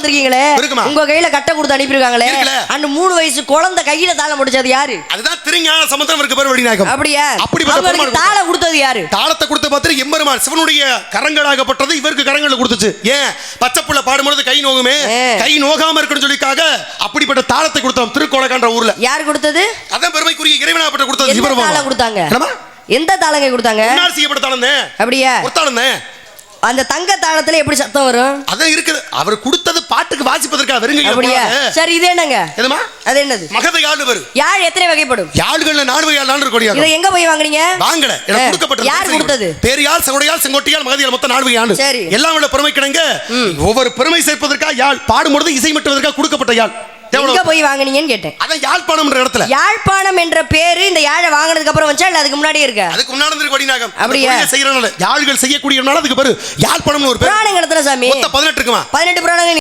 வந்திருக்கீங்களே, உங்க கையில கட்ட கொடுத்து அனுப்பியிருக்காங்களே, அந்த 3 வயசு குழந்தை கையில தாளம் முடிச்சது யாரு? அதுதான் திருஞான சமுத்திரம் இருக்கு பேர் வடிநாயகம். அப்படியே அவங்களுக்கு தாளம் கொடுத்தது யாரு? தாளத்தை கொடுத்த பார்த்து எம்பெருமான் சிவனுடைய கரங்களாகப்பட்டது இவருக்கு கரங்களை கொடுத்துச்சு. ஏன் பச்சைப்புள்ள பாடும்போது கை நோகுமே, கை நோகாம இருக்குன்னு சொல்லிக்காக அப்படிப்பட்ட தாளத்தை கொடுத்தோம் திருக்கோலகான்ற ஊர்ல. யார் கொடுத்தது? அதான் பெருமைக்குரிய இறைவனாகப்பட்ட கொடுத்தது சிவபெருமான். தாளம் கொடுத்தாங்க. எந்த தாளங்க கொடுத்தாங்க? முன்னாடி செய்யப்பட்ட தாளம் தான். அப்படியே ஒரு தாளம் தான். அந்த தங்க தாளத்துல எப்படி சத்தம் வரும்? அதான் இருக்குது. அவர் கொடுத்தது பாட்டுக்கு வாசிப்பதற்காக வெறுங்க. அப்படியே சரி, இது என்னங்க? எதுமா? அது என்னது? மகத யாழ் வரு. யாழ் எத்தனை வகைப்படும்? யாழ்கள்ல 4 வகை யாழ் இருக்கோடியா. இத எங்க போய் வாங்குறீங்க? வாங்கல, எனக்கு கொடுக்கப்பட்டது. யார் கொடுத்தது? பேரியாழ், சகோடையாழ், செங்கோட்டியாழ், மகதியாழ், மொத்தம் 4 வகை யாழ். சரி, எல்லாம் விட பெருமை கிடங்க. ஒவ்வொரு பெருமை சேர்ப்பதற்காக யாழ், பாடும்போது இசை மட்டுவதற்காக கொடுக்கப்பட்ட யாழ். எங்க போய் வாங்குனீங்கன்னு கேட்டேன். அதான் யாழ்ப்பாணம் என்ற இடத்துல. யாழ்ப்பாணம் என்ற பேரு இந்த யாழை வாங்குனதுக்கு அப்புறம் வந்துச்சா இல்ல அதுக்கு முன்னாடியே இருக்கா? அதுக்கு முன்னாடி இருந்து வடிநாயகம். அப்படியே செய்யறனால யாழ்கள் செய்யக்கூடியனால அதுக்கு பேரு யாழ்ப்பாணம்னு ஒரு பேர். புராணம் எத்தனை சாமி? மொத்தம் 18 இருக்குமா? 18 புராணங்கள்.